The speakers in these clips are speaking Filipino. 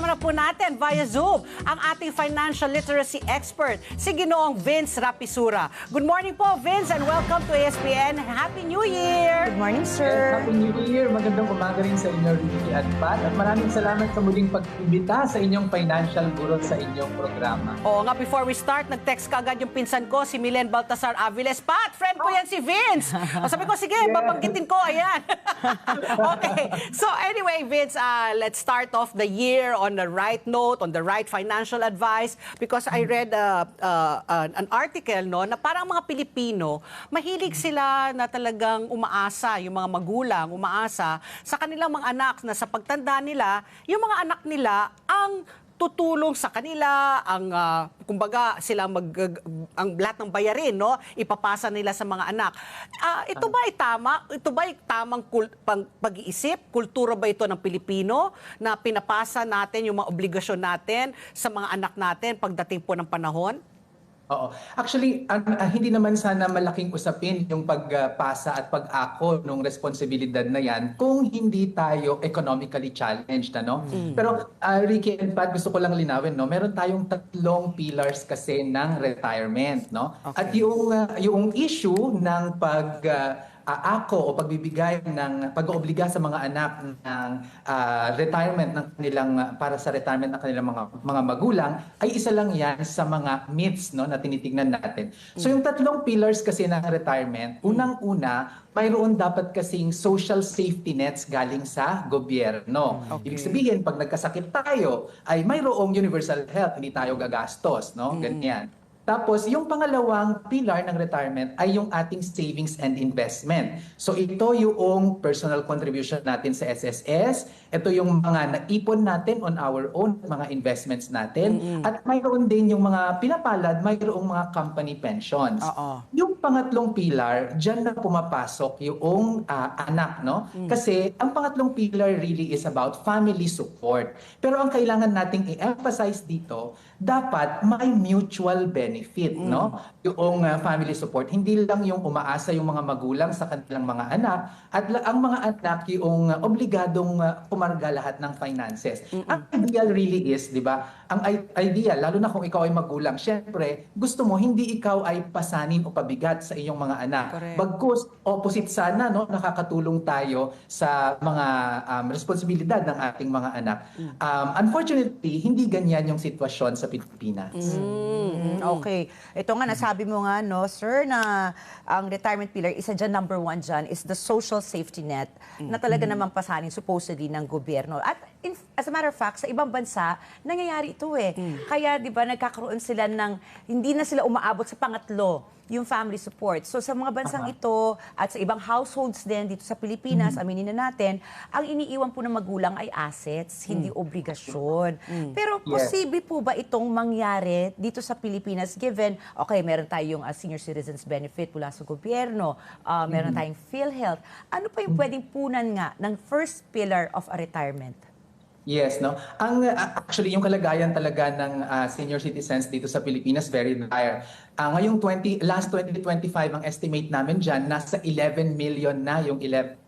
Kasama na po natin via Zoom ang ating financial literacy expert, si Ginoong Vince Rapisura. Good morning po, Vince, and welcome to ASPN. Happy New Year! Good morning, sir. Happy New Year! Magandang umaga rin sa inyo, Ricky at Pat. At maraming salamat sa muling pag-imbita sa inyong financial guru sa inyong programa. Oo nga, before we start, nag-text ka agad yung pinsan ko, si Milen Baltasar Aviles. Pat, friend ko yan si Vince! O sabi ko, sige, babanggitin ko, ayan. Okay, so anyway, Vince, let's start off the year on the right note, on the right financial advice, because I read an article no, na parang mga Pilipino, mahilig sila na talagang umaasa, yung mga magulang, umaasa sa kanilang mga anak na sa pagtanda nila, yung mga anak nila ang tutulong sa kanila, ang kumbaga sila ang lahat ng bayarin, no, ipapasa nila sa mga anak. Ito ba ay tama? Ito ba ay tamang pag-iisip? Kultura ba ito ng Pilipino na pinapasa natin yung mga obligasyon natin sa mga anak natin pagdating po ng panahon? Oo. Actually, hindi naman sana malaking usapin yung pagpasa at pag-ako ng responsibilidad na yan kung hindi tayo economically challenged. Ano? Pero Ricky and Pat, gusto ko lang linawin, no? Meron tayong 3 pillars kasi ng retirement. No? Okay. At yung issue ng ako o pagbibigay ng pag-oobliga sa mga anak ng retirement ng kanilang para sa retirement ng kanilang mga magulang ay isa lang yan sa mga myths, no, na tinitingnan natin. So yung 3 pillars kasi ng retirement, unang-una, mayroon dapat kasing social safety nets galing sa gobyerno. Okay. Ibig sabihin, pag nagkasakit tayo, ay mayroong universal health, hindi tayo gagastos, no? Ganyan. Tapos, yung pangalawang pillar ng retirement ay yung ating savings and investment. So, ito yung personal contribution natin sa SSS. Ito yung mga naipon natin on our own, mga investments natin. At mayroon din yung mga pinapalad, mayroong mga company pensions. Yung pangatlong pillar, dyan na pumapasok yung anak, no? Kasi ang pangatlong pillar really is about family support. Pero ang kailangan nating i-emphasize dito, dapat may mutual benefit, no? Yung family support, hindi lang yung umaasa yung mga magulang sa kanilang mga anak at ang mga anak yung obligadong pumarga lahat ng finances. Ang ideal really is, di ba? Ang ideal, lalo na kung ikaw ay magulang, syempre, gusto mo hindi ikaw ay pasanin o pabigat sa iyong mga anak. Correct. Bagkus, opposite sana, no? Nakakatulong tayo sa mga responsibilidad ng ating mga anak. Unfortunately, hindi ganyan yung sitwasyon sa Pilipinas. Okay. Ito nga, nasabi mo nga, no, sir, na ang retirement pillar, isa dyan, number 1 dyan, is the social safety net na talaga namang pasanin supposedly ng gobyerno. At as a matter of fact, sa ibang bansa, nangyayari ito eh. Kaya, di ba, nagkakaroon sila ng, hindi na sila umaabot sa pangatlo, yung family support. So sa mga bansang ito at sa ibang households din dito sa Pilipinas, aminin na natin, ang iniiwan po ng magulang ay assets, hindi obligasyon. Pero posible po ba itong mangyari dito sa Pilipinas given, okay, meron tayong senior citizens benefit mula sa gobyerno, meron tayong PhilHealth. Ano pa yung pwedeng punan nga ng first pillar of a retirement? Yes, no. Ang actually yung kalagayan talaga ng senior citizens dito sa Pilipinas very dire. Ngayong last 2025 ang estimate namin diyan nasa 11 million na yung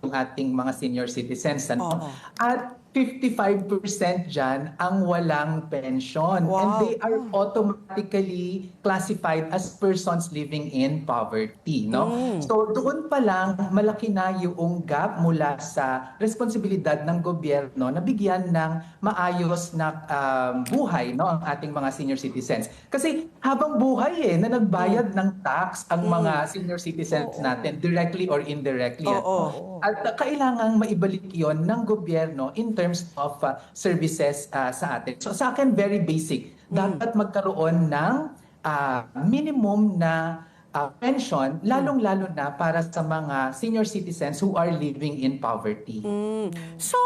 ating mga senior citizens, ano. At 55% dyan ang walang pension. Wow. And they are automatically classified as persons living in poverty, no? So doon pa lang malaki na yung gap mula sa responsibilidad ng gobyerno na bigyan ng maayos na buhay, no, ang ating mga senior citizens. Kasi habang buhay na nagbayad ng tax ang mga senior citizens natin directly or indirectly. At kailangang maibalik 'yon ng gobyerno in terms of services sa atin. So sa akin, very basic. Dapat magkaroon ng minimum na pension, lalong-lalo na para sa mga senior citizens who are living in poverty. So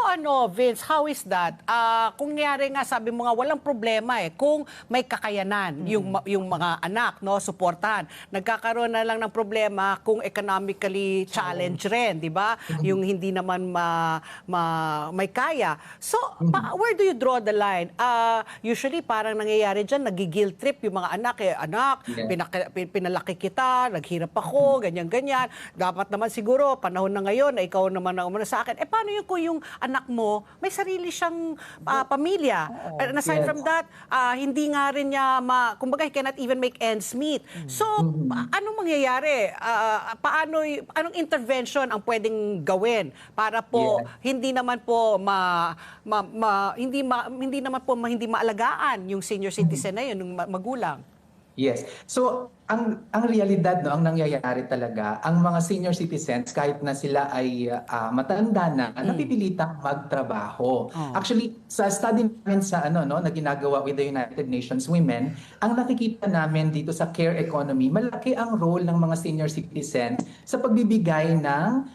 Vince, how is that? Kung nangyari nga, sabi mo nga, walang problema kung may kakayanan yung mga anak, no, suportahan. Nagkakaroon na lang ng problema kung economically challenged rin, di ba? Yung hindi naman may kaya. So, where do you draw the line? Usually, parang nangyayari dyan, nagigil trip yung mga anak. Anak, pinalaki kita, kita, naghirap ako, ganyan-ganyan. Dapat naman siguro, panahon na ngayon na ikaw naman ang umuna sa akin. Paano yun kung yung anak mo, may sarili siyang pamilya? And aside Yes. from that, hindi nga rin niya, kumbaga, he cannot even make ends meet. So, anong mangyayari? Anong intervention ang pwedeng gawin para po hindi naman po hindi maalagaan yung senior citizen na yun, yung magulang? Yes. So, ang realidad, no, ang nangyayari talaga, ang mga senior citizens, kahit na sila ay matanda na, napipilitang magtrabaho. Actually, sa study namin na ginagawa with the United Nations Women, ang nakikita namin dito sa care economy, malaki ang role ng mga senior citizens sa pagbibigay ng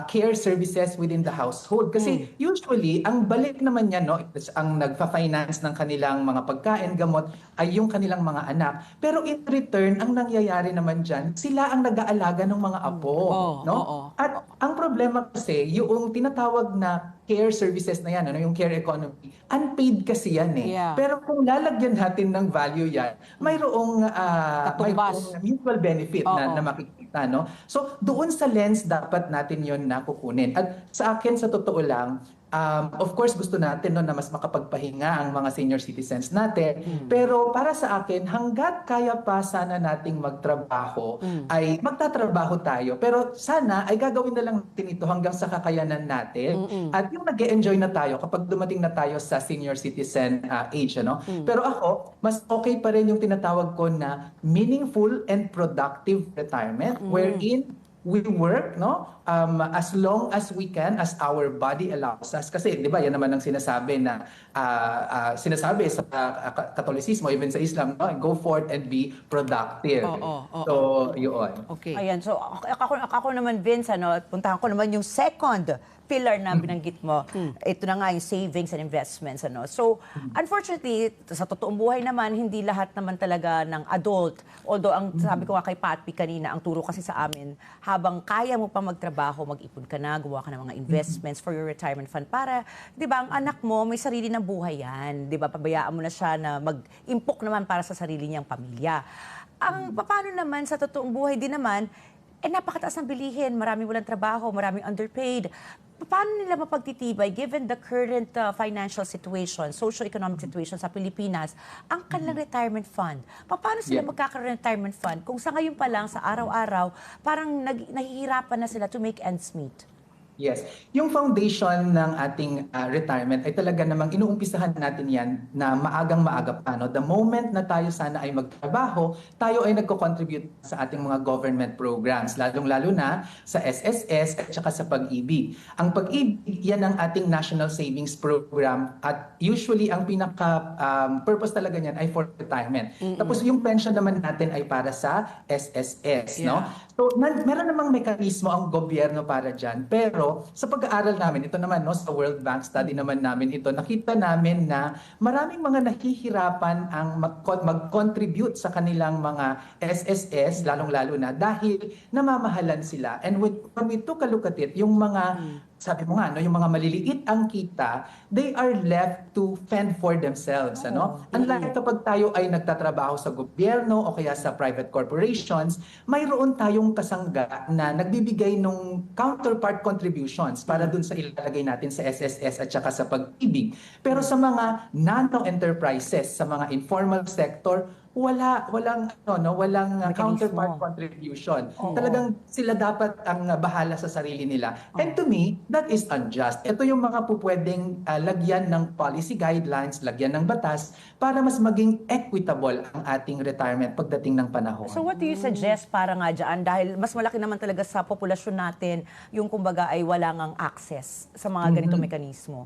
care services within the household. Kasi usually, ang balik naman niya, no, ang nagfa-finance ng kanilang mga pagkain, gamot, ay yung kanilang mga anak. Pero in return, ang nangyayari naman dyan, sila ang nag-aalaga ng mga apo. At ang problema kasi, yung tinatawag na care services na yan, yung care economy, unpaid kasi yan eh. Yeah. Pero kung lalagyan natin ng value yan, mayroong mutual benefit na makikita. No? So, doon sa lens, dapat natin yon na kukunin. At sa akin, sa totoo lang, of course, gusto natin na mas makapagpahinga ang mga senior citizens natin. Pero para sa akin, hanggat kaya pa sana nating magtrabaho, ay magtatrabaho tayo. Pero sana ay gagawin na lang natin ito hanggang sa kakayanan natin. At yung nag-e-enjoy na tayo kapag dumating na tayo sa senior citizen age. Pero ako, mas okay pa rin yung tinatawag ko na meaningful and productive retirement, wherein we work as long as we can, as our body allows us. Kasi 'di ba yan naman ang sinasabi na sinasabi sa Katolisismo, even sa Islam, go forth and be productive. So yun. Okay. Ayan, so ako naman, Vince, puntahan ko naman yung second pillar na binanggit mo. Ito na nga yung savings and investments. So, unfortunately, sa totoong buhay naman, hindi lahat naman talaga ng adult. Although, ang sabi ko nga kay Patpi kanina, ang turo kasi sa amin, habang kaya mo pa magtrabaho, mag-ipon ka na, gawa ka ng mga investments for your retirement fund para, di ba, ang anak mo may sarili ng buhay yan. Di ba, pabayaan mo na siya na mag-impok naman para sa sarili niyang pamilya. Ang paano naman sa totoong buhay din naman, napakataas ng bilihin, maraming walang trabaho, maraming underpaid. Paano nila mapagtitibay, given the current financial situation, socio-economic situation sa Pilipinas, ang kanilang retirement fund? Paano sila magkakaroon ng retirement fund kung sa ngayon pa lang, sa araw-araw, parang nahihirapan na sila to make ends meet? Yes. Yung foundation ng ating retirement ay talaga namang inuumpisahan natin yan na maagang-maaga pa. The moment na tayo sana ay magtrabaho, tayo ay nagko-contribute sa ating mga government programs, lalong-lalo na sa SSS at saka sa Pag-ibig. Ang Pag-ibig, yan ang ating National Savings Program at usually ang pinaka-purpose talaga niyan ay for retirement. Tapos yung pension naman natin ay para sa SSS. No? So meron namang mekanismo ang gobyerno para dyan, pero sa pag-aaral namin, ito naman sa World Bank study naman namin ito, nakita namin na maraming mga nahihirapan ang mag-contribute sa kanilang mga SSS, lalong-lalo na dahil namamahalan sila. And when we took a look at it, yung mga sabi mo nga, yung mga maliliit ang kita, they are left to fend for themselves. Unlike kapag tayo ay nagtatrabaho sa gobyerno o kaya sa private corporations, mayroon tayong kasangga na nagbibigay ng counterpart contributions para dun sa ilalagay natin sa SSS at saka sa Pag-ibig. Pero sa mga nano-enterprises, sa mga informal sector, walang counterpart contribution. Talagang sila dapat ang bahala sa sarili nila. And to me, that is unjust. Ito yung mga pupwedeng lagyan ng policy guidelines, lagyan ng batas para mas maging equitable ang ating retirement pagdating ng panahon. So what do you suggest para nga dyan? Dahil mas malaki naman talaga sa populasyon natin yung kumbaga ay wala ngang access sa mga ganitong mekanismo.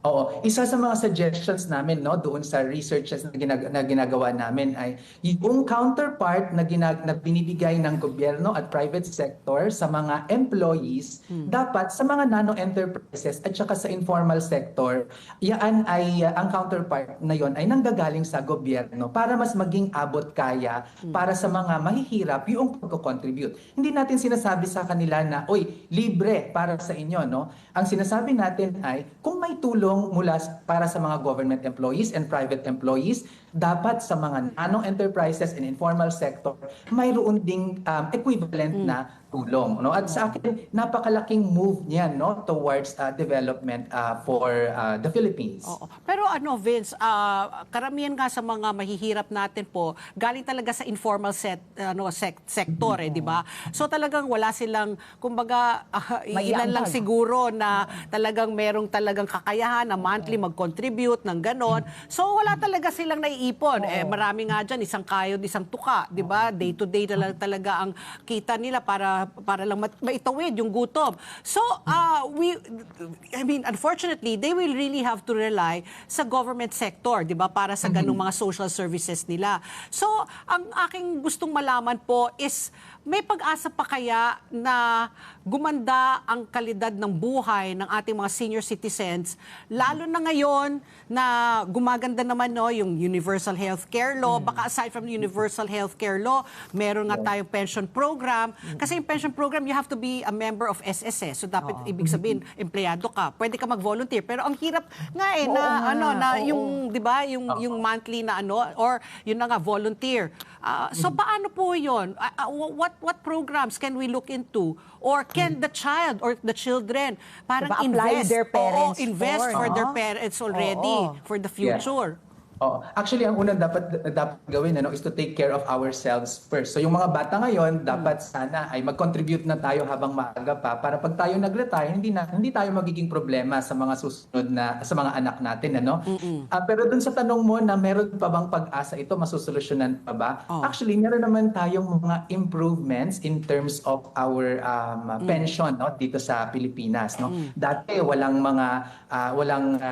Oo. Isa sa mga suggestions namin doon sa researches na ginagawa namin ay yung counterpart na binibigay ng gobyerno at private sector sa mga employees, dapat sa mga nano-enterprises at saka sa informal sector, yan ay ang counterpart na yon ay nanggagaling sa gobyerno para mas maging abot kaya para sa mga mahihirap yung pagko-contribute. Hindi natin sinasabi sa kanila na, oy, libre para sa inyo. Ang sinasabi natin ay, kung may tulong tulong para sa mga government employees and private employees, dapat sa mga nano-enterprises and informal sector, mayroon ding equivalent na tulong. No? At sa akin, napakalaking move niyan, no, towards development for the Philippines. Oo. Pero Vince, karamihan nga sa mga mahihirap natin po, galing talaga sa informal sector, di ba? So talagang wala silang, kumbaga, ilan lang siguro na talagang merong talagang kakayahan na monthly mag-contribute ng ganon. So wala talaga silang naiipon. Marami nga dyan, isang kayod, isang tuka, di ba? Day to day talaga ang kita nila para lang maitawid yung gutom. So, unfortunately, they will really have to rely sa government sector, di ba, para sa ganung mga social services nila. So, ang aking gustong malaman po is, may pag-asa pa kaya na gumanda ang kalidad ng buhay ng ating mga senior citizens, lalo na ngayon na gumaganda naman yung Universal Healthcare Law, baka aside from the Universal Healthcare Law, meron nga tayong pension program. Kasi yung pension program, you have to be a member of SSS. So dapat ibig sabihin, empleyado ka. Pwede ka mag-volunteer. Pero ang hirap nga yung, di ba, yung monthly na or yun na nga, volunteer. So paano po yun? What programs can we look into? Or can the child or the children parang invest their parents invest for their parents already for the future? Actually, ang unang dapat gawin is to take care of ourselves first. So yung mga bata ngayon, dapat sana ay mag-contribute na tayo habang maaga pa para pag tayo nag-retire, hindi tayo magiging problema sa mga susunod na sa mga anak natin, pero dun sa tanong mo na meron pa bang pag-asa ito, masusolusyonan pa ba? Actually, meron naman tayong mga improvements in terms of our pension dito sa Pilipinas, Dati walang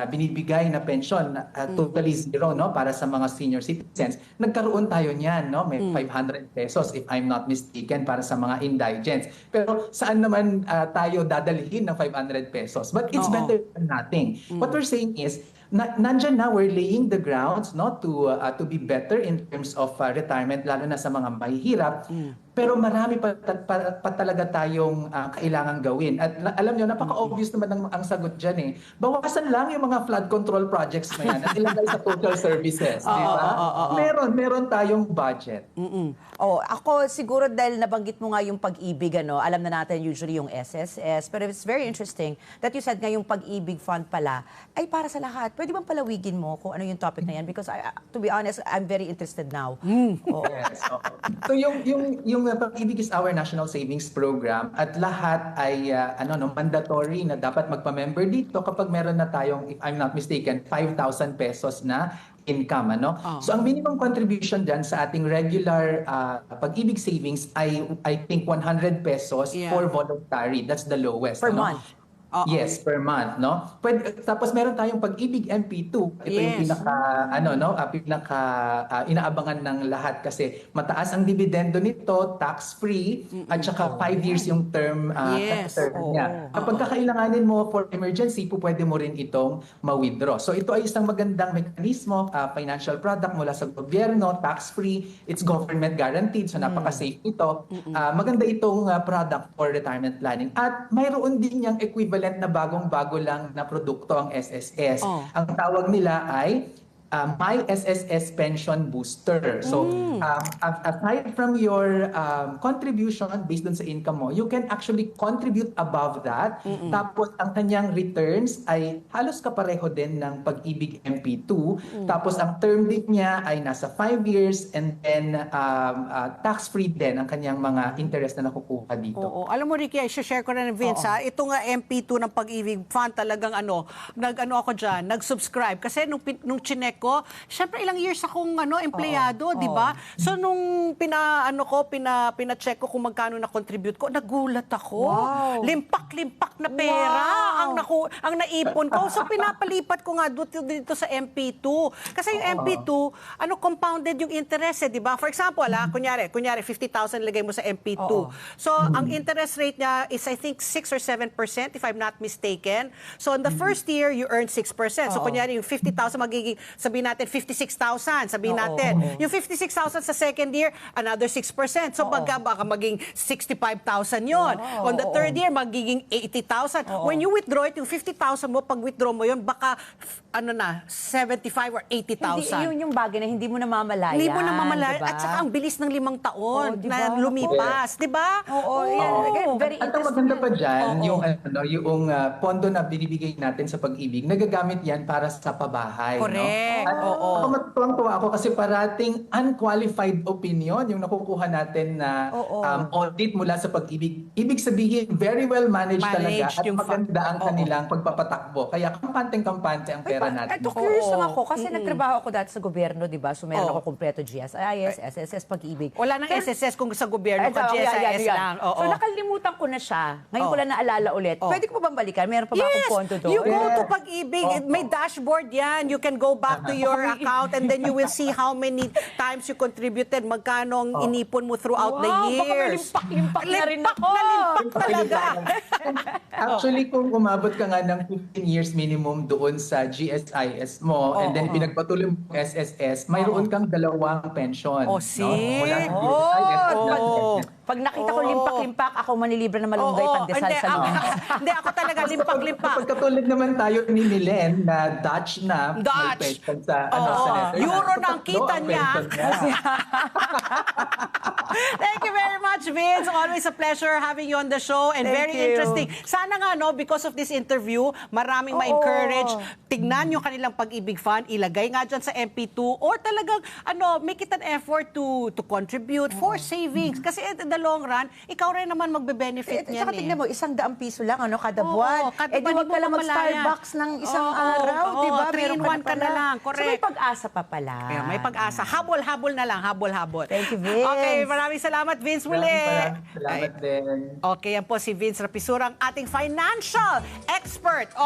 binibigay na pension, totally zero para sa mga senior citizens. Nagkaroon tayo niyan, may 500 pesos if I'm not mistaken para sa mga indigents. Pero saan naman tayo dadalhin ng 500 pesos? But it's better than nothing. What we're saying is nandyan na, we're laying the grounds to be better in terms of retirement, lalo na sa mga mahihirap. Pero marami pa talaga tayong kailangan gawin. At alam nyo, napaka-obvious naman ang sagot dyan Bawasan lang yung mga flood control projects na yan at ilagay sa social services. Di ba? Meron tayong budget. Ako siguro dahil nabanggit mo nga yung pag-ibig, alam na natin usually yung SSS, pero it's very interesting that you said nga yung pag-ibig fund pala ay para sa lahat. Pwede bang palawigin mo kung ano yung topic na yan? Because to be honest, I'm very interested now. Yes. So yung Pag-ibig is our national savings program at lahat ay mandatory na dapat magpa-member dito kapag meron na tayong, if I'm not mistaken, 5,000 pesos na income. So ang minimum contribution dyan sa ating regular Pag-ibig savings ay I think 100 pesos for voluntary. That's the lowest. Per month. Yes, per month, tapos meron tayong Pag-ibig MP2. Ito yung pinaka inaabangan ng lahat kasi mataas ang dividendo nito, tax-free, at saka 5 years yung term niya. Kapag kakailanganin mo for emergency, pwede mo rin itong ma-withdraw. So ito ay isang magandang mekanismo, financial product mula sa gobyerno, tax-free, it's government guaranteed, so napaka-safe ito. Maganda itong product for retirement planning. At mayroon din niyang equivalent na bagong-bago lang na produkto ang SSS. Ang tawag nila ay My SSS Pension Booster. So, aside from your contribution based dun sa income mo, you can actually contribute above that. Tapos, ang kanyang returns ay halos kapareho din ng Pag-ibig MP2. Tapos, ang term din niya ay nasa 5 years and then tax-free din ang kanyang mga interest na nakukuha dito. Alam mo, Ricky, i-share ko na ng Vince, ito nga MP2 ng Pag-ibig Fund, talagang ako dyan, nag-subscribe. Kasi nung chinek ko, syempre ilang years akong empleyado, di ba? So nung pina-check ko kung magkano na-contribute ko, nagulat ako. Wow. Limpak-limpak na pera ang naipon ko. So pinapalipat ko nga dito sa MP2. Kasi yung MP2, compounded yung interest, di ba? For example, kunyari 50,000 lagay mo sa MP2. So ang interest rate niya is I think 6 or 7% if I'm not mistaken. So in the first year, you earn 6%. So kunyari yung 50,000 magiging sabihin natin 56,000, sabihin natin. Yung 56,000 sa second year, another 6%. So baka maging 65,000 yun. On the third year, magiging 80,000. When you withdraw it, yung 50,000 mo, pag withdraw mo yun, baka 75 or 80,000. Yun yung bagay na hindi mo namamalayan. Hindi mo namamalayan. Diba? At saka ang bilis ng 5 taon Diba? na lumipas. Diba? Oo, yan. Again, very At ang interesting. maganda pa dyan, yung pondo na binibigay natin sa pag-ibig, nagagamit yan para sa pabahay. Correct. No? At ako matuwang-tuwa ako kasi parating unqualified opinion yung nakukuha natin na audit mula sa pag-ibig. Ibig sabihin, very well managed talaga at yung maganda ang kanilang pagpapatakbo. Kaya kampante-kampante ang pera natin. Ito, curious lang ako kasi nagtrabaho ako dati sa gobyerno, di ba? So meron ako kompleto GSIS, SSS, pag-ibig. Wala nang SSS kung sa gobyerno, Ito, ka GSIS yan. lang. So nakalimutan ko na siya. Ngayon ko lang naalala ulit. Pwede ko ba bang balikan? Meron pa ba akong pondo doon? You go to Pag-ibig. May dashboard yan. You can go back to your account and then you will see how many times you contributed, magkano ang inipon mo throughout the years. Baka may limpak na rin ako. Limpak talaga. Actually, kung umabot ka nga ng 15 years minimum doon sa GSIS mo and then pinagpatuloy mo ang SSS, mayroon kang 2 pension. See? Mula sa GSIS at SSS. Pag nakita ko limpak-limpak, ako manilibre na malunggay pandesal Hindi, sa mga. hindi, ako talaga limpak-limpak. Kapag katulad naman tayo ni Milen na Dutch na may Dutch. pension sa, sa Netherlands. Euro na ang kita Tatlo niya. pension niya. Thank you very much, Vince. Always a pleasure having you on the show and Thank very you. interesting. Sana nga, no, because of this interview, maraming ma-encourage. Tignan yung kanilang Pag-ibig Fund, ilagay nga dyan sa MP2 or talagang, make it an effort to contribute for savings. Kasi in the long run, ikaw rin naman magbe-benefit niyan. Saka tignan mo, 100 piso lang kada Oo, buwan. kada Di buwan wag ka lang mo mamalayan. mag-Starbucks ng isang Oo, araw, oo, di ba? 3-in-1 ka na lang, So may correct. pag-asa pa pala. Kaya may pag-asa. Habol-habol na lang, habol-habol. Thank you, Vince. Okay, maraming salamat, Vince, muli. Maraming salamat din. Okay, yan po si Vince Rapisura, ang ating financial expert.